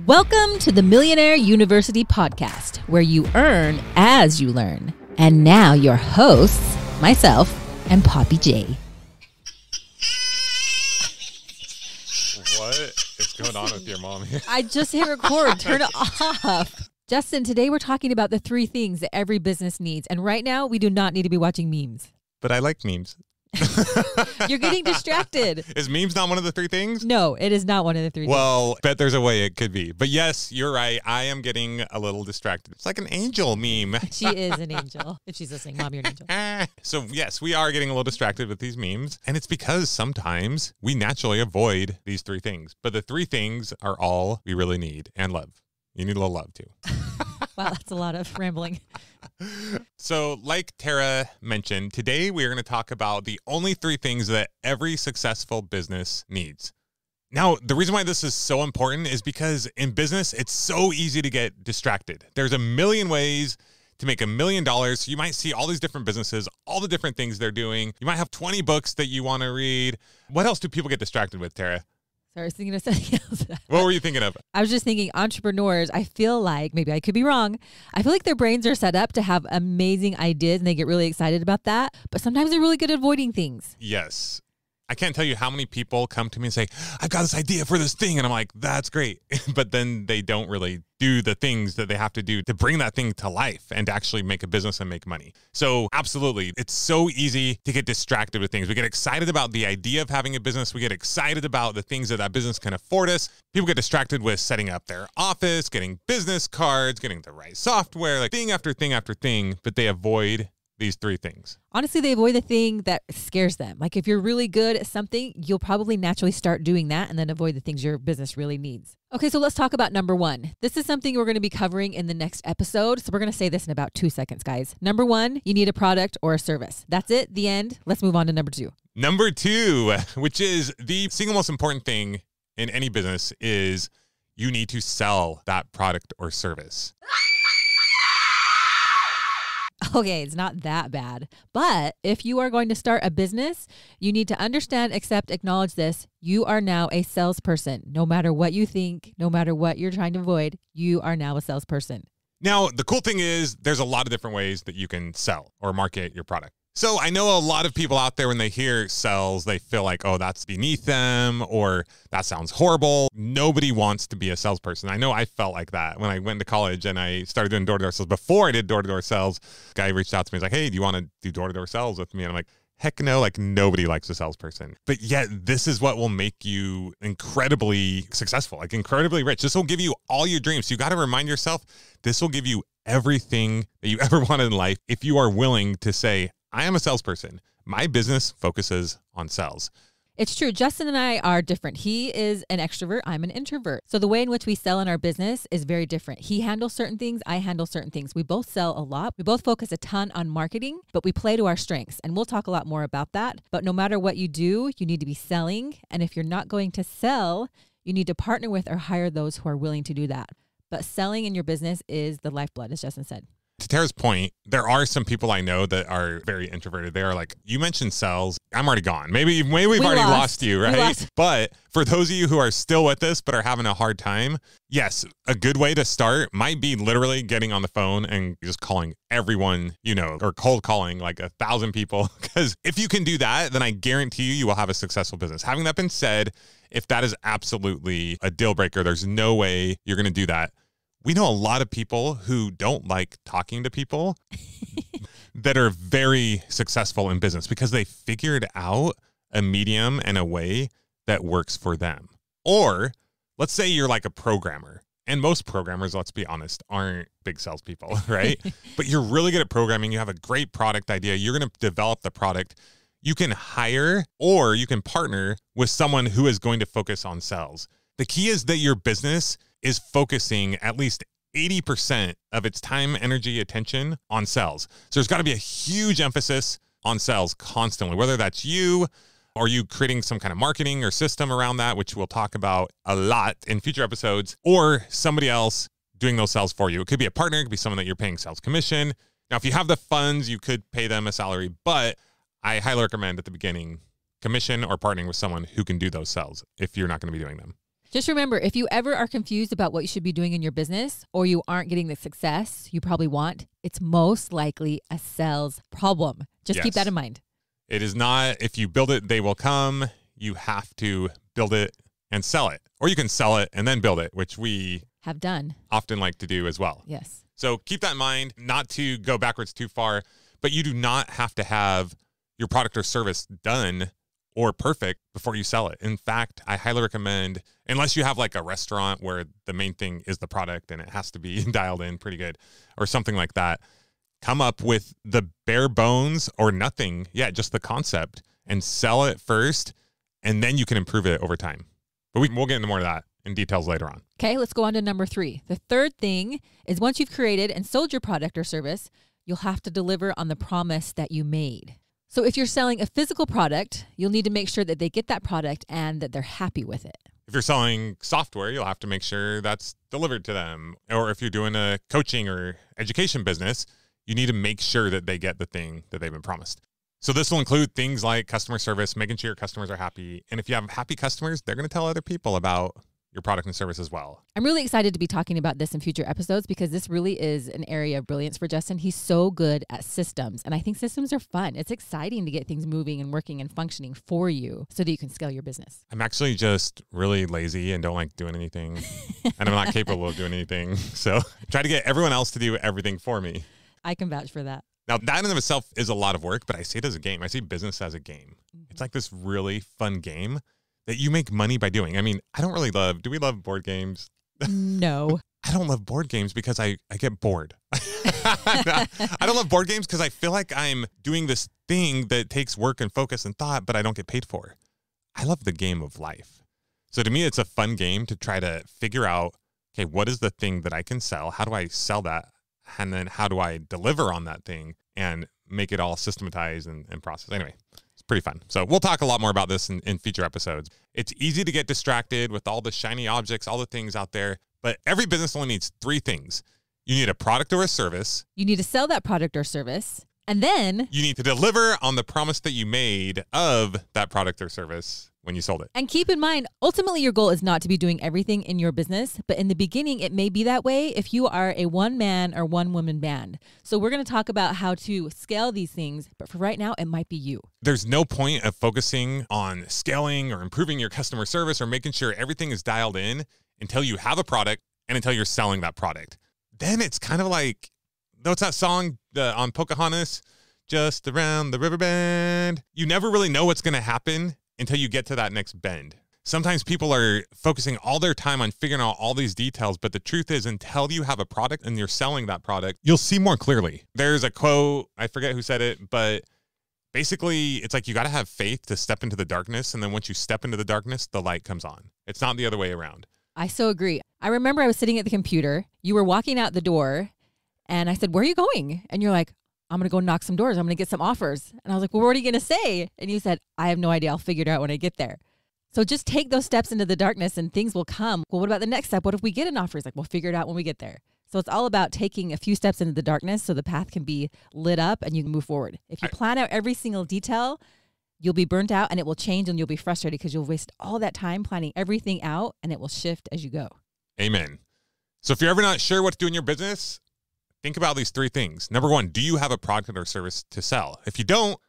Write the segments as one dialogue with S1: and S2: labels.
S1: Welcome to the Millionaire University podcast, where you earn as you learn. And now your hosts, myself and Poppy J.
S2: What is going on with your mom here?
S1: I just hit record. Turn it off. Justin, today we're talking about the 3 things that every business needs. And right now, we do not need to be watching memes.
S2: But I like memes.
S1: You're getting distracted.
S2: Is memes not one of the 3 things?
S1: No, it is not one of the 3 things.
S2: Well, bet there's a way it could be. But yes, you're right. I am getting a little distracted. It's like an angel meme.
S1: She is an angel. If she's listening, Mom, you're an angel.
S2: So yes, we are getting a little distracted with these memes. And it's because sometimes we naturally avoid these 3 things. But the 3 things are all we really need and love. You need a little love too.
S1: Wow, that's a lot of rambling.
S2: So like Tara mentioned, today we're going to talk about the only 3 things that every successful business needs. Now, the reason why this is so important is because in business, it's so easy to get distracted. There's a million ways to make $1 million. You might see all these different businesses, all the different things they're doing. You might have 20 books that you want to read. What else do people get distracted with, Tara?
S1: Sorry, I was thinking of something else.
S2: What were you thinking of?
S1: I was just thinking entrepreneurs, I feel like, maybe I could be wrong, I feel like their brains are set up to have amazing ideas and they get really excited about that. But sometimes they're really good at avoiding things.
S2: Yes. I can't tell you how many people come to me and say, I've got this idea for this thing. And I'm like, that's great. But then they don't really do the things that they have to do to bring that thing to life and to actually make a business and make money. So absolutely, it's so easy to get distracted with things. We get excited about the idea of having a business. We get excited about the things that business can afford us. People get distracted with setting up their office, getting business cards, getting the right software, like thing after thing after thing, but they avoid these 3 things.
S1: Honestly, they avoid the thing that scares them. Like if you're really good at something, you'll probably naturally start doing that and then avoid the things your business really needs. Okay, so let's talk about number 1. This is something we're going to be covering in the next episode. So we're going to say this in about 2 seconds, guys. Number 1, you need a product or a service. That's it, the end. Let's move on to number 2.
S2: Number 2, which is the single most important thing in any business, is you need to sell that product or service.
S1: Okay, it's not that bad. But if you are going to start a business, you need to understand, accept, acknowledge this. You are now a salesperson. No matter what you think, no matter what you're trying to avoid, you are now a salesperson.
S2: Now, the cool thing is there's a lot of different ways that you can sell or market your product. So I know a lot of people out there, when they hear sales, they feel like, oh, that's beneath them or that sounds horrible. Nobody wants to be a salesperson. I know I felt like that when I went to college and I started doing door-to-door sales. Before I did door-to-door sales, a guy reached out to me. He's like, hey, do you want to do door-to-door sales with me? And I'm like, heck no, like nobody likes a salesperson. But yet this is what will make you incredibly successful, like incredibly rich. This will give you all your dreams. So you got to remind yourself, this will give you everything that you ever wanted in life if you are willing to say, I am a salesperson. My business focuses on sales.
S1: It's true. Justin and I are different. He is an extrovert. I'm an introvert. So the way in which we sell in our business is very different. He handles certain things. I handle certain things. We both sell a lot. We both focus a ton on marketing, but we play to our strengths. And we'll talk a lot more about that. But no matter what you do, you need to be selling. And if you're not going to sell, you need to partner with or hire those who are willing to do that. But selling in your business is the lifeblood, as Justin said.
S2: To Tara's point, there are some people I know that are very introverted. They are like, you mentioned sales. I'm already gone. Maybe we've already lost you, right? But for those of you who are still with us but are having a hard time, yes, a good way to start might be literally getting on the phone and just calling everyone, you know, or cold calling like 1,000 people. Because if you can do that, then I guarantee you will have a successful business. Having that been said, if that is absolutely a deal breaker, there's no way you're going to do that. We know a lot of people who don't like talking to people that are very successful in business because they figured out a medium and a way that works for them. Or let's say you're like a programmer, and most programmers, let's be honest, aren't big salespeople, right? But you're really good at programming. You have a great product idea. You're going to develop the product. You can hire or you can partner with someone who is going to focus on sales. The key is that your business is focusing at least 80% of its time, energy, attention on sales. So there's got to be a huge emphasis on sales constantly, whether that's you or you creating some kind of marketing or system around that, which we'll talk about a lot in future episodes, or somebody else doing those sales for you. It could be a partner. It could be someone that you're paying sales commission. Now, if you have the funds, you could pay them a salary, but I highly recommend at the beginning commission or partnering with someone who can do those sales if you're not going to be doing them.
S1: Just remember, if you ever are confused about what you should be doing in your business or you aren't getting the success you probably want, it's most likely a sales problem. Just keep that in mind.
S2: It is not, if you build it, they will come. You have to build it and sell it. Or you can sell it and then build it, which we
S1: have done
S2: often like to do as well.
S1: Yes.
S2: So keep that in mind, not to go backwards too far, but you do not have to have your product or service done or perfect before you sell it. In fact, I highly recommend, unless you have like a restaurant where the main thing is the product and it has to be dialed in pretty good or something like that, come up with the bare bones or nothing. Yeah, just the concept and sell it first, and then you can improve it over time. But we'll get into more of that in details later on.
S1: Okay, let's go on to number 3. The third thing is once you've created and sold your product or service, you'll have to deliver on the promise that you made. So if you're selling a physical product, you'll need to make sure that they get that product and that they're happy with it.
S2: If you're selling software, you'll have to make sure that's delivered to them. Or if you're doing a coaching or education business, you need to make sure that they get the thing that they've been promised. So this will include things like customer service, making sure your customers are happy. And if you have happy customers, they're going to tell other people about your product and service as well.
S1: I'm really excited to be talking about this in future episodes because this really is an area of brilliance for Justin. He's so good at systems, and I think systems are fun. It's exciting to get things moving and working and functioning for you so that you can scale your business.
S2: I'm actually just really lazy and don't like doing anything, and I'm not capable of doing anything. So try to get everyone else to do everything for me.
S1: I can vouch for that.
S2: Now, that in and of itself is a lot of work, but I see it as a game. I see business as a game. It's like this really fun game that you make money by doing. I mean, I don't really do we love board games?
S1: No.
S2: I don't love board games because I get bored. I don't love board games because I feel like I'm doing this thing that takes work and focus and thought, but I don't get paid for. I love the game of life. So to me, it's a fun game to try to figure out, okay, what is the thing that I can sell? How do I sell that? And then how do I deliver on that thing and make it all systematized and processed? Anyway, it's pretty fun. So we'll talk a lot more about this in future episodes. It's easy to get distracted with all the shiny objects, all the things out there, but every business only needs 3 things. You need a product or a service.
S1: You need to sell that product or service. And then
S2: you need to deliver on the promise that you made of that product or service when you sold it.
S1: And keep in mind, ultimately, your goal is not to be doing everything in your business, but in the beginning, it may be that way if you are a one-man or one-woman band. So we're going to talk about how to scale these things, but for right now, it might be you.
S2: There's no point of focusing on scaling or improving your customer service or making sure everything is dialed in until you have a product and until you're selling that product. Then it's kind of like, what's that song on Pocahontas? Just around the river bend. You never really know what's going to happen until you get to that next bend. Sometimes people are focusing all their time on figuring out all these details, but the truth is until you have a product and you're selling that product, you'll see more clearly. There's a quote, I forget who said it, but basically it's like you got to have faith to step into the darkness. And then once you step into the darkness, the light comes on. It's not the other way around.
S1: I so agree. I remember I was sitting at the computer. You were walking out the door and I said, "Where are you going?" And you're like, "I'm going to go knock some doors. I'm going to get some offers." And I was like, "Well, what are you going to say?" And you said, "I have no idea. I'll figure it out when I get there." So just take those steps into the darkness and things will come. Well, what about the next step? What if we get an offer? It's like, we'll figure it out when we get there. So it's all about taking a few steps into the darkness so the path can be lit up and you can move forward. If you plan out every single detail, you'll be burnt out and it will change and you'll be frustrated because you'll waste all that time planning everything out and it will shift as you go.
S2: Amen. So if you're ever not sure what to do in your business, think about these 3 things. Number 1, do you have a product or service to sell? If you don't,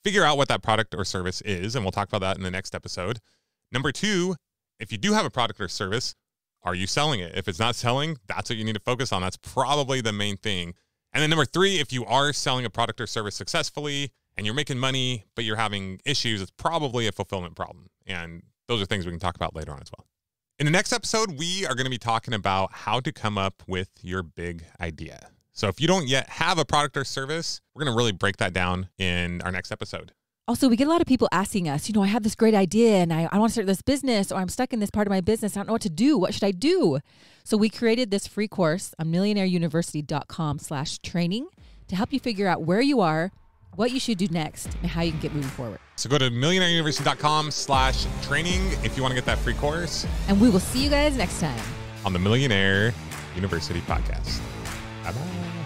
S2: figure out what that product or service is, and we'll talk about that in the next episode. Number 2, if you do have a product or service, are you selling it? If it's not selling, that's what you need to focus on. That's probably the main thing. And then number 3, if you are selling a product or service successfully and you're making money, but you're having issues, it's probably a fulfillment problem. And those are things we can talk about later on as well. In the next episode, we are going to be talking about how to come up with your big idea. So if you don't yet have a product or service, we're going to really break that down in our next episode.
S1: Also, we get a lot of people asking us, I have this great idea and I want to start this business, or I'm stuck in this part of my business. I don't know what to do. What should I do? So we created this free course on millionaireuniversity.com/training to help you figure out where you are, what you should do next, and how you can get moving forward.
S2: So go to millionaireuniversity.com/training if you want to get that free course.
S1: And we will see you guys next time
S2: on the Millionaire University podcast. Bye-bye.